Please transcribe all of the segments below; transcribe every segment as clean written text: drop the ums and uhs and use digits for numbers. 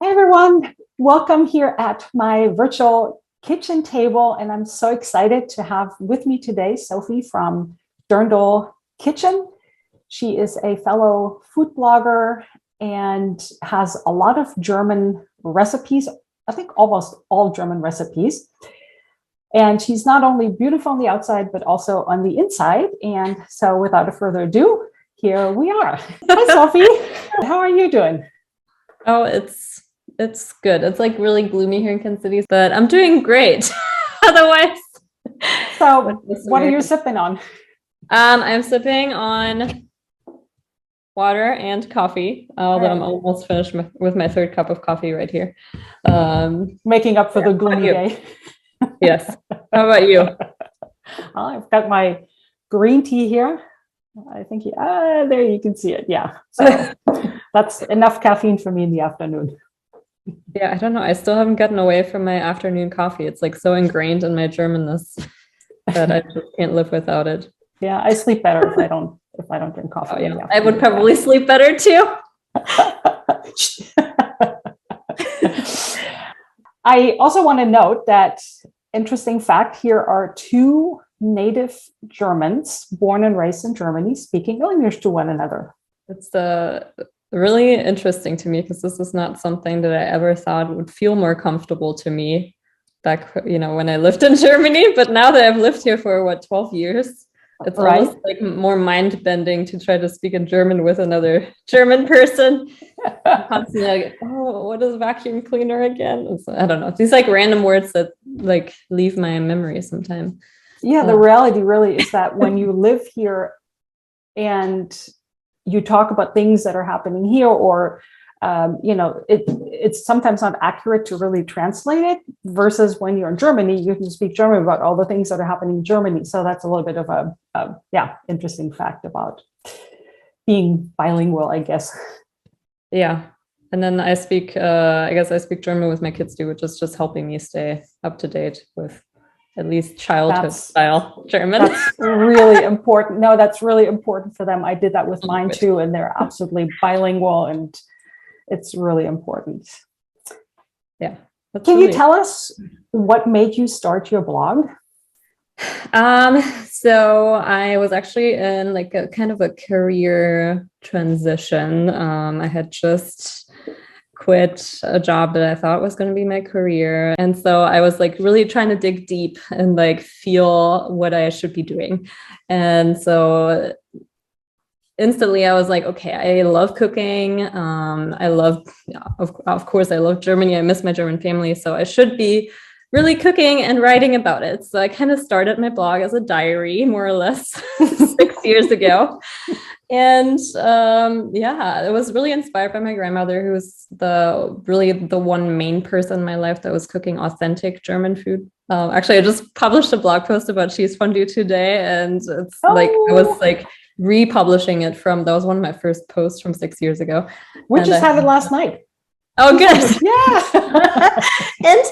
Hey everyone, welcome here at my virtual kitchen table. And I'm so excited to have with me today Sophie from Dirndl Kitchen. She is a fellow food blogger and has a lot of German recipes, I think almost all German recipes. And she's not only beautiful on the outside, but also on the inside. And so without further ado, here we are. Hi, Sophie. How are you doing? Oh, it's good. It's like really gloomy here in Kansas City, but I'm doing great. Otherwise, so what are you sipping on? I'm sipping on water and coffee, although I'm almost finished with my third cup of coffee right here. Making up for the gloomy day. Yes. How about you? Well, I've got my green tea here. I think there you can see it. Yeah. So that's enough caffeine for me in the afternoon. Yeah, I don't know. I still haven't gotten away from my afternoon coffee. It's like so ingrained in my Germanness that I just can't live without it. Yeah, I sleep better if I don't drink coffee. Oh, yeah. I would probably sleep better too. I also want to note that interesting fact, here are two native Germans born and raised in Germany speaking English to one another. It's really interesting to me because this is not something that I ever thought would feel more comfortable to me back, when I lived in Germany. But now that I've lived here for 12 years, it's almost like more mind-bending to try to speak in German with another German person. Constantly like, oh, what is vacuum cleaner again? So, I don't know. These like random words that like leave my memory sometimes. Yeah, the reality really is that when you live here and you talk about things that are happening here, or it's sometimes not accurate to really translate it, versus when you're in Germany, you can speak German about all the things that are happening in Germany. So that's a little bit of a interesting fact about being bilingual, I guess. Yeah. And then I speak German with my kids too, which is just helping me stay up to date with at least childhood style German. That's really important. No, that's really important for them. I did that with mine too, and they're absolutely bilingual, and it's really important. Yeah. Can you tell us what made you start your blog? So I was actually in like a kind of a career transition. I had just quit a job that I thought was going to be my career. And so I was like really trying to dig deep and like feel what I should be doing. And so instantly I was like, okay, I love cooking. Of course, I love Germany. I miss my German family. So I should be really cooking and writing about it. So I kind of started my blog as a diary, more or less, 6 years ago. And it was really inspired by my grandmother, who was the one main person in my life that was cooking authentic German food. Actually, I just published a blog post about cheese fondue today, and it's I was like republishing it that was one of my first posts from 6 years ago. We just had it last night. Oh, good. Yeah. And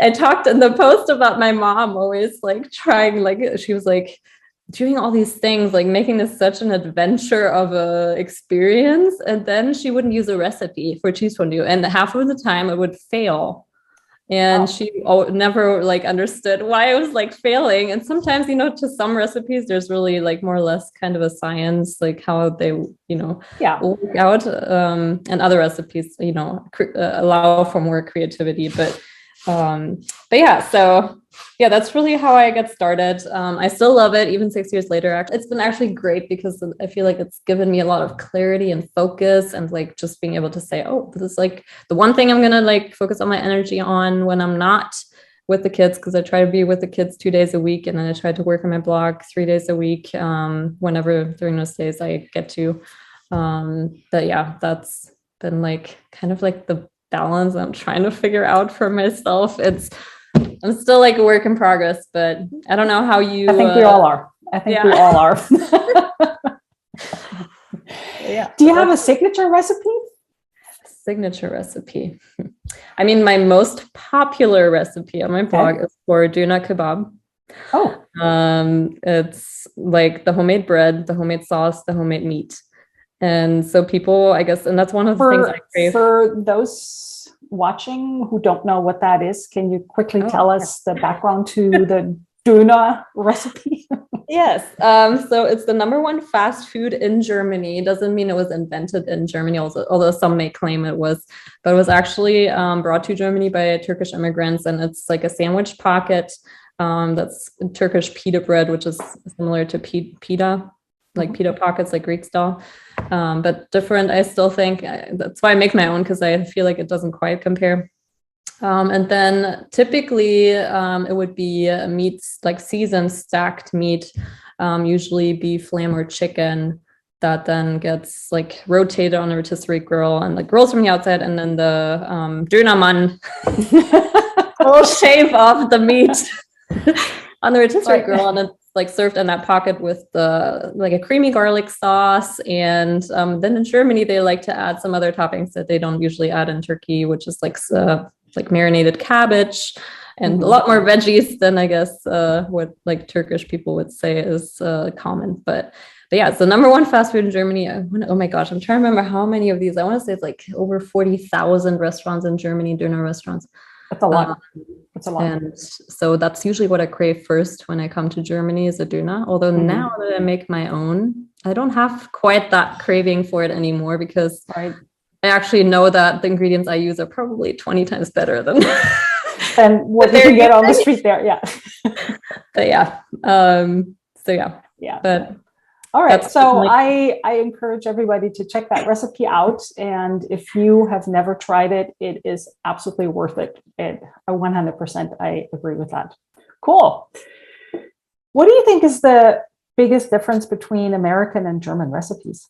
I talked in the post about my mom always like trying, like she was like doing all these things, like making this such an adventure of a experience. And then she wouldn't use a recipe for cheese fondue. And half of the time it would fail. And she never like understood why it was like failing. And sometimes, to some recipes, there's really like more or less kind of a science, like how they, work out. And other recipes, allow for more creativity. But yeah, so yeah, that's really how I got started. I still love it, even 6 years later. It's been actually great because I feel like it's given me a lot of clarity and focus, and like just being able to say, oh, this is like the one thing I'm gonna like focus all my energy on when I'm not with the kids, because I try to be with the kids 2 days a week, and then I try to work on my blog 3 days a week, whenever during those days I get to. But yeah, that's been like kind of like the balance I'm trying to figure out for myself. I'm still like a work in progress, but I don't know how you. I think we all are. We all are. Yeah. Do you have a signature recipe? Signature recipe. I mean, my most popular recipe on my blog is for Döner kebab. Oh. It's like the homemade bread, the homemade sauce, the homemade meat. And so people, I guess, and that's one of the things I crave. For those watching who don't know what that is, can you quickly tell Oh, us the background to the Döner recipe? yes. So it's the #1 fast food in Germany. It doesn't mean it was invented in Germany, also, although some may claim it was, but it was actually brought to Germany by Turkish immigrants, and it's like a sandwich pocket that's Turkish pita bread, which is similar to pita, like pita pockets, like Greek style, but different. I still think that's why I make my own, because I feel like it doesn't quite compare. And then typically it would be meats, like seasoned stacked meat, usually beef, lamb, or chicken, that then gets like rotated on a rotisserie grill and like grills from the outside, and then the Dönermann will shave off the meat on the rotisserie grill, and it's like served in that pocket with the like a creamy garlic sauce. And then in Germany they like to add some other toppings that they don't usually add in Turkey, which is like marinated cabbage and a lot more veggies than I guess what like Turkish people would say is common. But yeah, it's the #1 fast food in Germany. Oh my gosh, I'm trying to remember how many of these. I want to say it's like over 40,000 restaurants in Germany, Döner restaurants. That's a lot. That's a lot. And so that's usually what I crave first when I come to Germany, is a Döner. Although now that I make my own, I don't have quite that craving for it anymore, because I actually know that the ingredients I use are probably 20 times better than what you can get on the street there. Yeah. But yeah. So yeah. Yeah. But all right. So I encourage everybody to check that recipe out. And if you have never tried it, it is absolutely worth it. 100%. I agree with that. Cool. What do you think is the biggest difference between American and German recipes?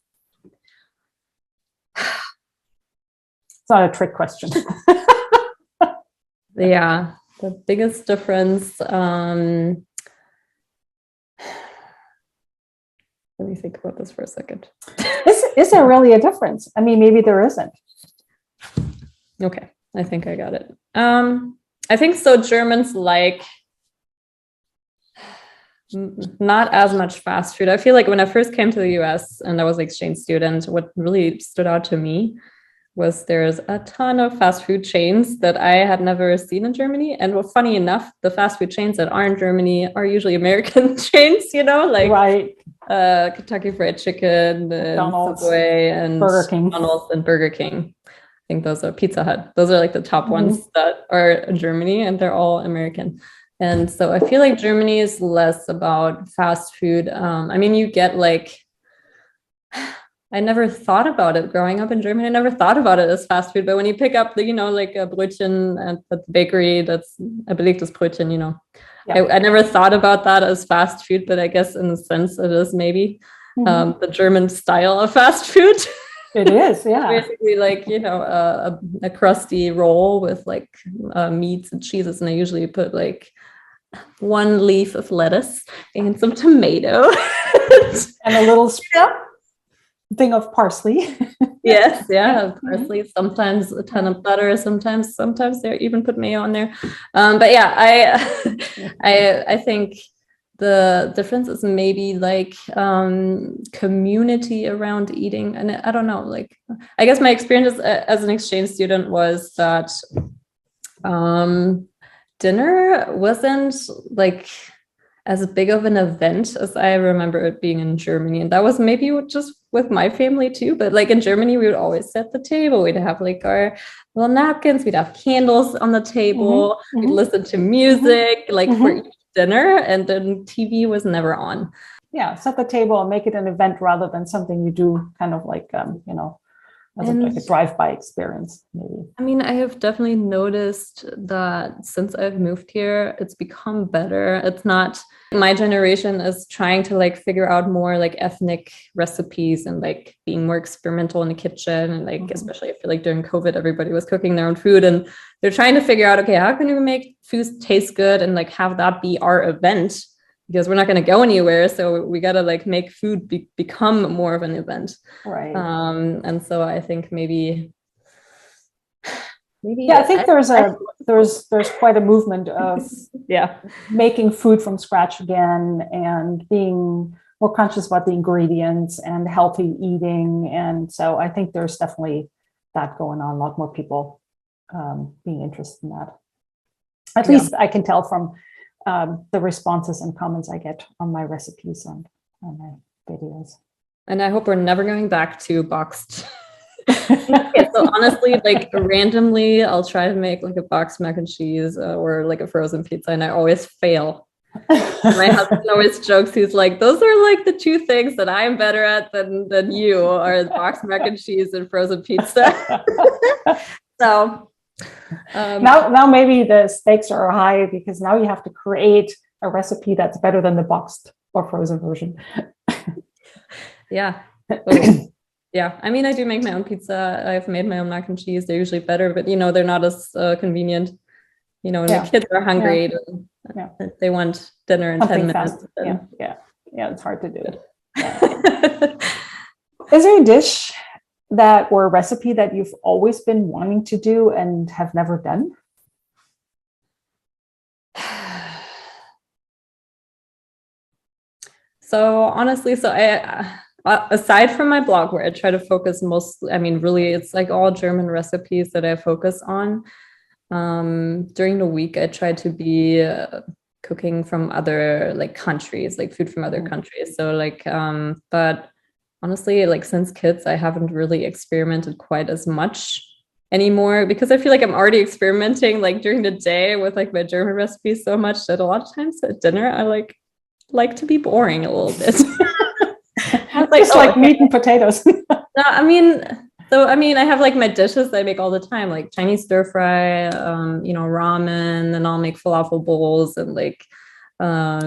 It's not a trick question. Yeah, the biggest difference. Let me think about this for a second. Is there really a difference? I mean, maybe there isn't. Okay, I think I got it. I think so. Germans like not as much fast food. I feel like when I first came to the US and I was an exchange student, what really stood out to me was there's a ton of fast food chains that I had never seen in Germany. And well, funny enough, the fast food chains that are in Germany are usually American chains, you know, like Kentucky Fried Chicken and Subway and Burger King. McDonald's and Burger King. I think those are Pizza Hut. Those are like the top ones that are in Germany, and they're all American. And so I feel like Germany is less about fast food. I mean, you get like, I never thought about it growing up in Germany. I never thought about it as fast food. But when you pick up the, you know, like a Brötchen at the bakery, that's a belegtes Brötchen, you know. Yeah. I never thought about that as fast food, but I guess in a sense it is maybe the German style of fast food. It is, yeah. Basically like, you know, a crusty roll with like meats and cheeses. And I usually put like 1 leaf of lettuce and some tomato. And a little thing of parsley. Yes, yeah, parsley. Sometimes a ton of butter. Sometimes they even put mayo on there. But yeah, I think the difference is maybe like community around eating, and I don't know. Like, I guess my experience as an exchange student was that dinner wasn't like as big of an event as I remember it being in Germany. And that was maybe just with my family too. But like in Germany, we would always set the table. We'd have like our little napkins. We'd have candles on the table. We'd listen to music like for each dinner. And then TV was never on. Yeah, set the table and make it an event rather than something you do kind of like, you know, as like a drive-by experience, maybe. I mean, I have definitely noticed that since I've moved here, it's become better. It's not, my generation is trying to like figure out more like ethnic recipes and like being more experimental in the kitchen. And like, especially I feel like during COVID, everybody was cooking their own food and they're trying to figure out, okay, how can we make food taste good and like have that be our event? Because we're not going to go anywhere. So we got to like make food become more of an event. Right. And so I think maybe. Yeah, I think there's quite a movement of making food from scratch again and being more conscious about the ingredients and healthy eating. And so I think there's definitely that going on. A lot more people being interested in that. At least I can tell from the responses and comments I get on my recipes and on my videos. And I hope we're never going back to boxed. Okay, so honestly, like randomly, I'll try to make like a boxed mac and cheese or like a frozen pizza, and I always fail. My husband always jokes, he's like, those are like the two things that I'm better at than you are boxed mac and cheese and frozen pizza. So now maybe the stakes are high because now you have to create a recipe that's better than the boxed or frozen version. Yeah. Oh. Yeah, I mean, I do make my own pizza. I've made my own mac and cheese. They're usually better, but they're not as convenient. When the kids are hungry, they want dinner in something 10 minutes. Yeah, it's hard to do. Is there a dish or a recipe that you've always been wanting to do and have never done? So honestly, I aside from my blog where I try to focus really it's like all German recipes that I focus on. During the week, I try to be cooking from other like countries, like food from other countries. So but honestly, like since kids, I haven't really experimented quite as much anymore because I feel like I'm already experimenting like during the day with like my German recipes so much that a lot of times at dinner, I like to be boring a little bit. Like meat and potatoes. No, I have like my dishes that I make all the time, like Chinese stir fry, ramen, and I'll make falafel bowls and like, I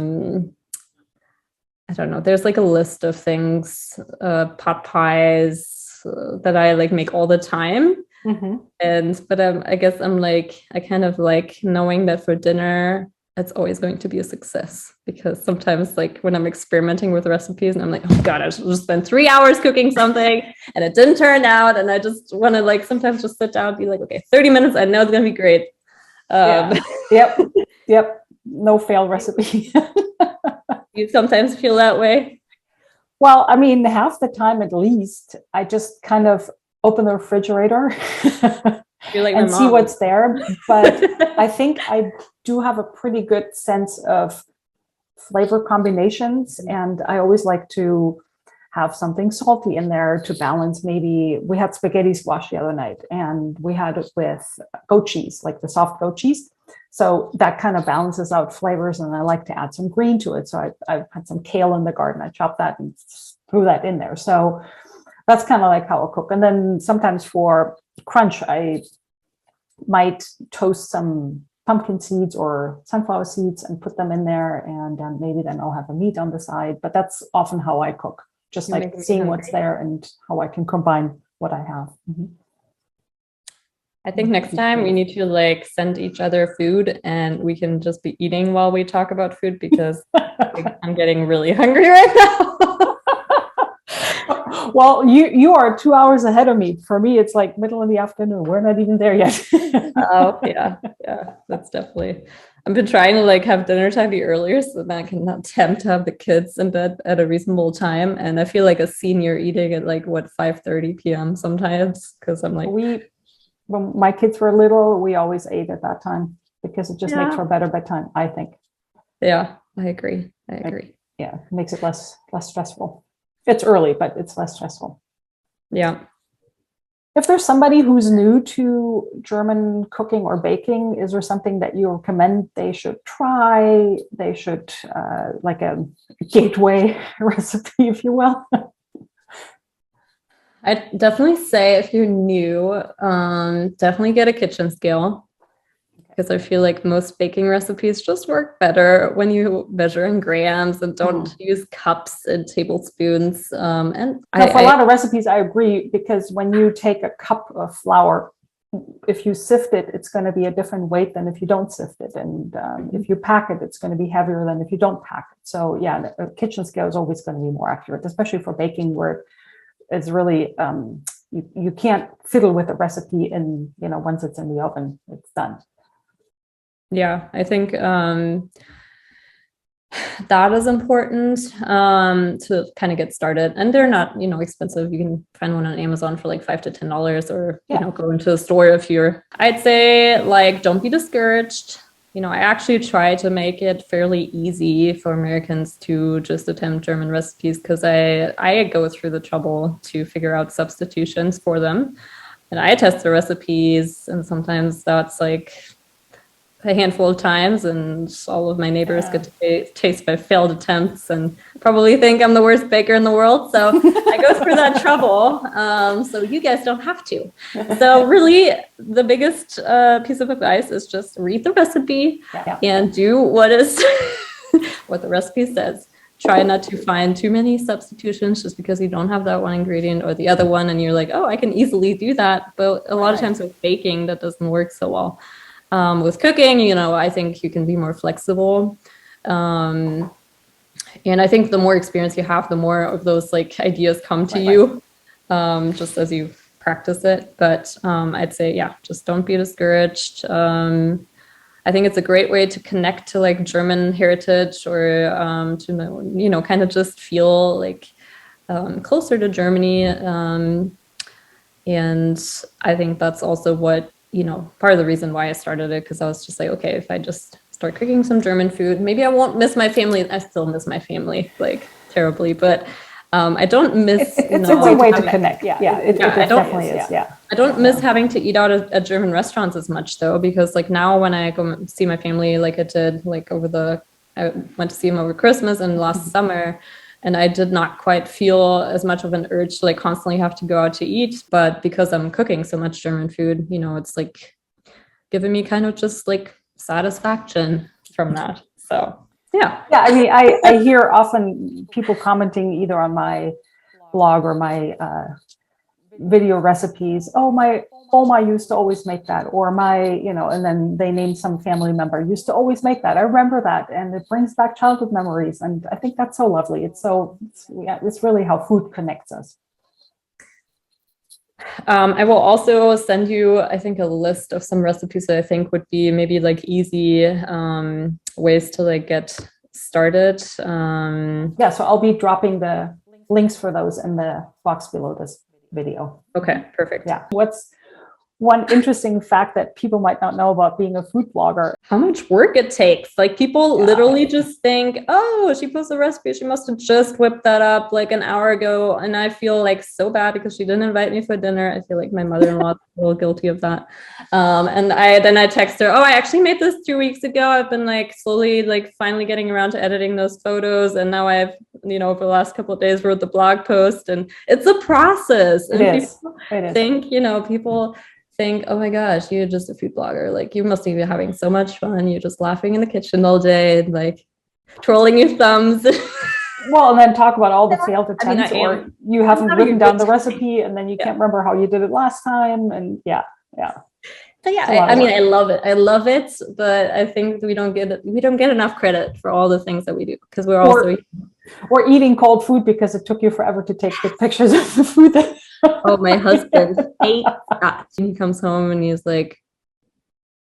don't know. There's like a list of things, pot pies that I like make all the time. But I guess I kind of like knowing that for dinner, it's always going to be a success because sometimes like when I'm experimenting with recipes and I'm like, oh God, I just spent 3 hours cooking something and it didn't turn out. And I just want to like sometimes just sit down and be like, okay, 30 minutes. I know it's going to be great. Yep. No fail recipe. You sometimes feel that way? Well, I mean, half the time at least, I just kind of open the refrigerator and see what's there. But I think I do have a pretty good sense of flavor combinations. And I always like to have something salty in there to balance. Maybe we had spaghetti squash the other night and we had it with goat cheese, like the soft goat cheese. So that kind of balances out flavors. And I like to add some green to it. So I've had some kale in the garden. I chopped that and threw that in there. So that's kind of like how I cook. And then sometimes for crunch, I might toast some pumpkin seeds or sunflower seeds and put them in there. And maybe then I'll have a meat on the side. But that's often how I cook, just like seeing what's there and how I can combine what I have. I think next time we need to like send each other food and we can just be eating while we talk about food because I'm getting really hungry right now. Well, you are 2 hours ahead of me. For me, it's like middle of the afternoon. We're not even there yet. Oh, yeah, that's definitely. I've been trying to like have dinner time be earlier so that I can attempt to have the kids in bed at a reasonable time. And I feel like a senior eating at like 5:30 p.m. sometimes because I'm like when my kids were little, we always ate at that time because it just makes for a better bedtime, I think. Yeah, I agree. Yeah, it makes it less stressful. It's early, but it's less stressful. Yeah. If there's somebody who's new to German cooking or baking, is there something that you recommend they should try? They should like a gateway recipe, if you will. I'd definitely say if you're new, definitely get a kitchen scale. Because I feel like most baking recipes just work better when you measure in grams and don't use cups and tablespoons. For a lot of recipes, I agree, because when you take a cup of flour, if you sift it, it's going to be a different weight than if you don't sift it. And if you pack it, it's going to be heavier than if you don't pack it. So yeah, a kitchen scale is always going to be more accurate, especially for baking where it's really, you can't fiddle with the recipe and, once it's in the oven, it's done. Yeah, I think That is important to kind of get started. And they're not, expensive. You can find one on Amazon for like $5 to $10 or, go into a store if I'd say like, don't be discouraged. I actually try to make it fairly easy for Americans to just attempt German recipes because I go through the trouble to figure out substitutions for them. And I test the recipes, and sometimes that's like a handful of times, and all of my neighbors get to taste my failed attempts and probably think I'm the worst baker in the world. So I go through that trouble. So you guys don't have to. So really, the biggest piece of advice is just read the recipe and do what the recipe says. Try not to find too many substitutions just because you don't have that one ingredient or the other one, and you're like, oh, I can easily do that. But a lot of times with baking, that doesn't work so well. With cooking, I think you can be more flexible. And I think the more experience you have, the more of those like ideas come to you, just as you practice it. But I'd say, just don't be discouraged. I think it's a great way to connect to like German heritage or to, kind of just feel like closer to Germany. And I think that's also what, part of the reason why I started it, because I was just like, okay, if I just start cooking some German food, maybe I won't miss my family. I still miss my family like terribly, but I don't miss. It's a way to connect. It definitely is. I don't miss having to eat out at German restaurants as much though, because like now when I go see my family, like I did like I went to see them over Christmas and last summer. And I did not quite feel as much of an urge to like constantly have to go out to eat. But because I'm cooking so much German food, it's like giving me kind of just like satisfaction from that. So, yeah. Yeah, I mean, I hear often people commenting either on my blog or my video recipes. Oh, my Oma used to always make that, or my, and then they name some family member used to always make that. I remember that, and it brings back childhood memories. And I think that's so lovely. It's really how food connects us. I will also send you, I think, a list of some recipes that I think would be maybe like easy ways to like get started. So I'll be dropping the links for those in the box below this video. Okay, perfect. Yeah. What's one interesting fact that people might not know about being a food blogger? How much work it takes. Like people literally just think, oh, she posted a recipe. She must have just whipped that up like an hour ago. And I feel like so bad because she didn't invite me for dinner. I feel like my mother-in-law is a little guilty of that. And I text her, oh, I actually made this 2 weeks ago. I've been like slowly, like finally getting around to editing those photos. And now I've, over the last couple of days wrote the blog post, and it's a process. And it is. People think, oh my gosh, you're just a food blogger. Like you must be having so much fun. You're just laughing in the kitchen all day and like twirling your thumbs. Well, and then talk about all the failed attempts, or you haven't written down the recipe and then you can't remember how you did it last time. And But I love it. I love it, but I think we don't get enough credit for all the things that we do because we're also or eating cold food because it took you forever to take good pictures of the food. Oh, my husband hates that. He comes home and he's like,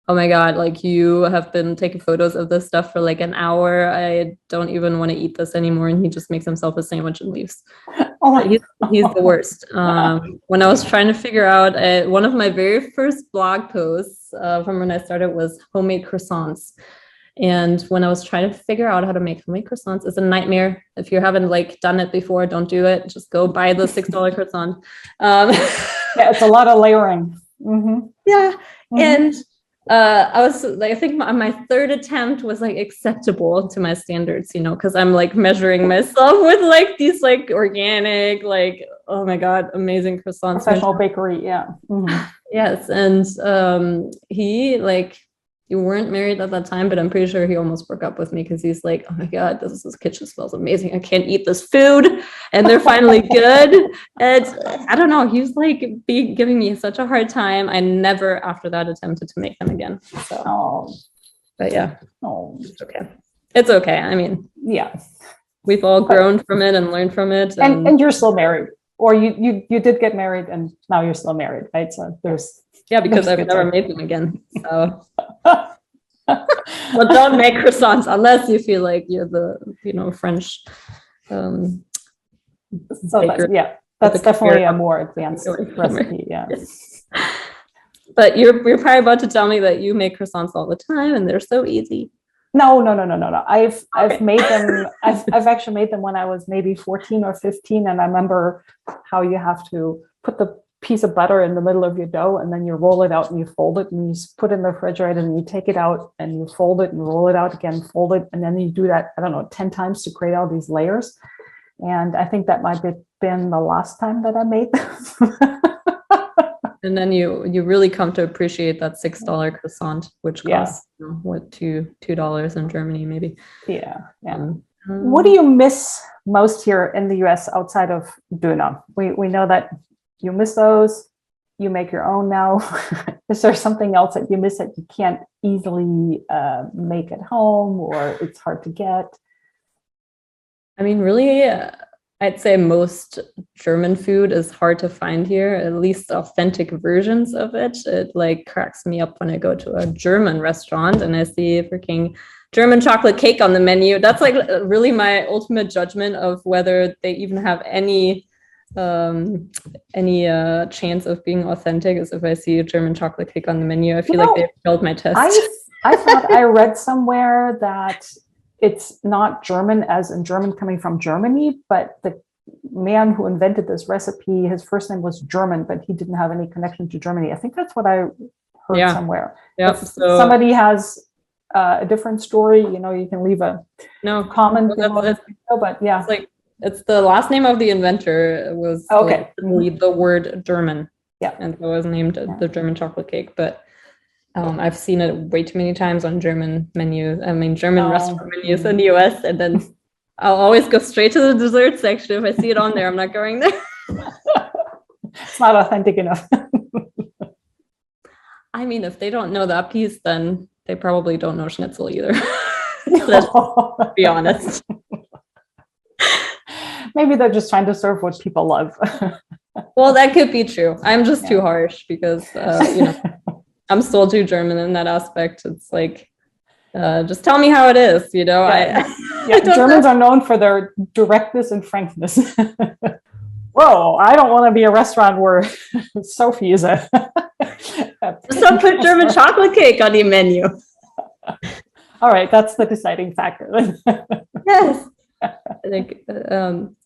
oh my God, like you have been taking photos of this stuff for like an hour. I don't even want to eat this anymore. And he just makes himself a sandwich and leaves. He's the worst. When I was trying to figure out, one of my very first blog posts from when I started was homemade croissants. And when I was trying to figure out how to make homemade croissants, it's a nightmare. If you haven't like done it before, don't do it. Just go buy the $6 croissant. It's a lot of layering. Mm-hmm. Yeah. Mm-hmm. And I was like, I think my third attempt was like acceptable to my standards, because I'm like measuring myself with like these like organic, like, oh my God, amazing croissants. Professional bakery. Yeah. Mm-hmm. Yes. And you weren't married at that time, but I'm pretty sure he almost broke up with me because he's like, oh my God, this kitchen smells amazing. I can't eat this food. And they're finally good. And I don't know, he was like giving me such a hard time. I never after that attempted to make them again. So, but yeah, it's okay. It's okay. I mean, we've all grown from it and learned from it. And you're still married, or you did get married and now you're still married, right? So because I've never made them again. So Well, don't make croissants unless you feel like you're the, French So baker. that's definitely a more advanced recipe. Yeah. But you're probably about to tell me that you make croissants all the time and they're so easy. No. I've made them. I've actually made them when I was maybe 14 or 15, and I remember how you have to put the piece of butter in the middle of your dough, and then you roll it out and you fold it, and you put it in the refrigerator, and you take it out and you fold it and roll it out again, fold it, and then you do that, I don't know, 10 times to create all these layers. And I think that might have been the last time that I made them. And then you really come to appreciate that $6 croissant, which costs $2 in Germany, maybe. Yeah. What do you miss most here in the US outside of Döner? We know that you miss those. You make your own now. Is there something else that you miss that you can't easily make at home, or it's hard to get? I mean, really, I'd say most German food is hard to find here, at least authentic versions of it. It like cracks me up when I go to a German restaurant and I see a freaking German chocolate cake on the menu. That's like really my ultimate judgment of whether they even have any chance of being authentic, is if I see a German chocolate cake on the menu. I feel like they've failed my test. I thought I read somewhere that it's not German as in German coming from Germany, but the man who invented this recipe, his first name was German, but he didn't have any connection to Germany. I think that's what I heard somewhere. Yeah. If somebody has a different story, you can leave a comment. It's the last name of the inventor was the word German. Yeah. And so it was named the German chocolate cake. But I've seen it way too many times on German menus. I mean, German restaurant menus in the US. And then I'll always go straight to the dessert section. If I see it on there, I'm not going there. It's not authentic enough. I mean, if they don't know that piece, then they probably don't know schnitzel either. Let's be honest. Maybe they're just trying to serve what people love. Well, that could be true. I'm just too harsh because, I'm still too German in that aspect. It's like, just tell me how it is, Germans are known for their directness and frankness. Whoa, I don't want to be a restaurant where Sophie is a just don't put German chocolate cake on the menu. All right, that's the deciding factor. Yes. I think,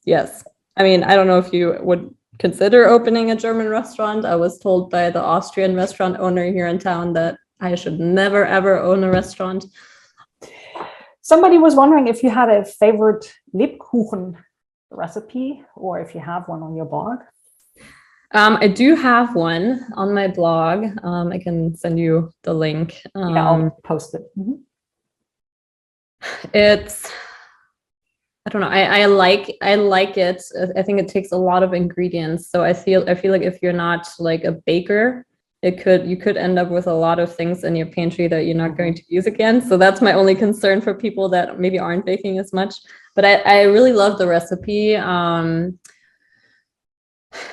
yes. I mean, I don't know if you would consider opening a German restaurant. I was told by the Austrian restaurant owner here in town that I should never, ever own a restaurant. Somebody was wondering if you had a favorite Lebkuchen recipe, or if you have one on your blog. I do have one on my blog. I can send you the link. I'll post it. Mm-hmm. It's, I don't know. I like it. I think it takes a lot of ingredients. So I feel like if you're not like a baker, you could end up with a lot of things in your pantry that you're not going to use again. So that's my only concern for people that maybe aren't baking as much. But I really love the recipe.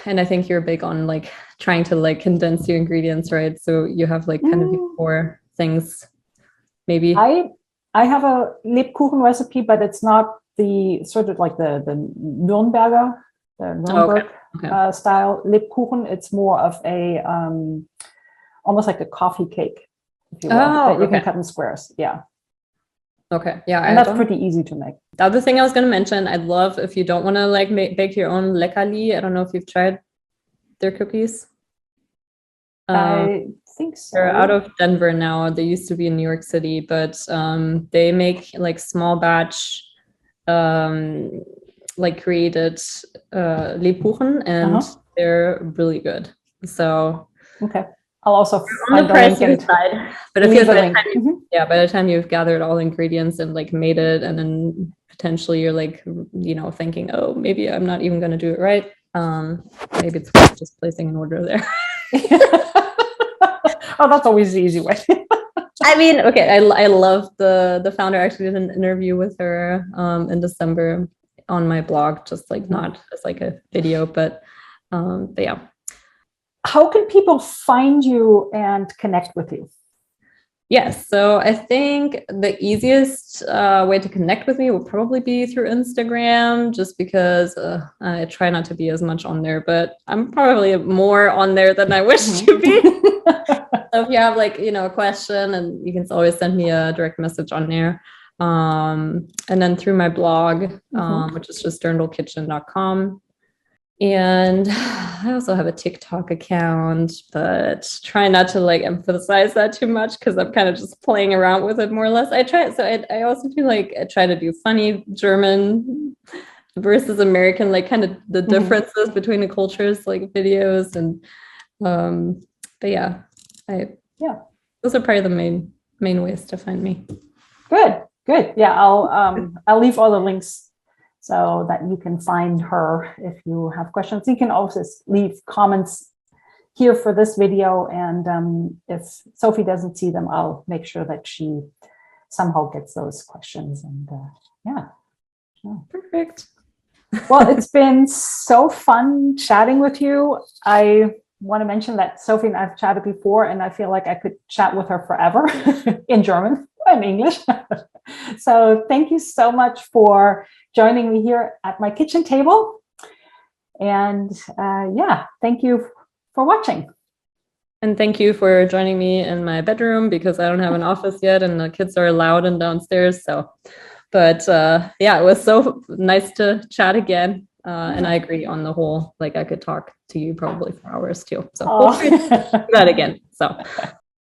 And I think you're big on like trying to like condense your ingredients, right? So you have like kind of 4 things, maybe. I have a Lebkuchen recipe, but it's not the sort of like the Nürnberger, the Nuremberg style Lebkuchen. It's more of a almost like a coffee cake, if you will, that you can cut in squares. Yeah. Okay. Yeah. And that's pretty easy to make. The other thing I was going to mention, I'd love if you don't want to like bake your own Leckerli. I don't know if you've tried their cookies. I think so. They're out of Denver now. They used to be in New York City, but they make like small batch, like created Lebkuchen, and they're really good. So okay. I'll also on the pricey side, but if by the time you've gathered all the ingredients and like made it, and then potentially you're like, thinking, oh, maybe I'm not even going to do it right. Maybe it's worth just placing an order there. Oh, that's always the easy way. I mean, okay, I love the founder. I actually did an interview with her in December on my blog, just like not as like a video, but yeah. How can people find you and connect with you? Yes. So I think the easiest way to connect with me would probably be through Instagram, just because I try not to be as much on there, but I'm probably more on there than I wish to be. So if you have like, a question, and you can always send me a direct message on there. And then through my blog, which is just dirndlkitchen.com. And I also have a TikTok account, but try not to like emphasize that too much, because I'm kind of just playing around with it more or less. I also do like, I try to do funny German versus American, like kind of the differences between the cultures, like videos. And but yeah, those are probably the main ways to find me. Good. Yeah, I'll leave all the links so that you can find her if you have questions. You can also leave comments here for this video, and if Sophie doesn't see them, I'll make sure that she somehow gets those questions. And Perfect. Well, it's been so fun chatting with you. I want to mention that Sophie and I've chatted before, and I feel like I could chat with her forever in German and English. So thank you so much for joining me here at my kitchen table. And thank you for watching. And thank you for joining me in my bedroom, because I don't have an office yet and the kids are loud and downstairs. But it was so nice to chat again. And I agree on the whole, like I could talk to you probably for hours too. So we'll do that again. So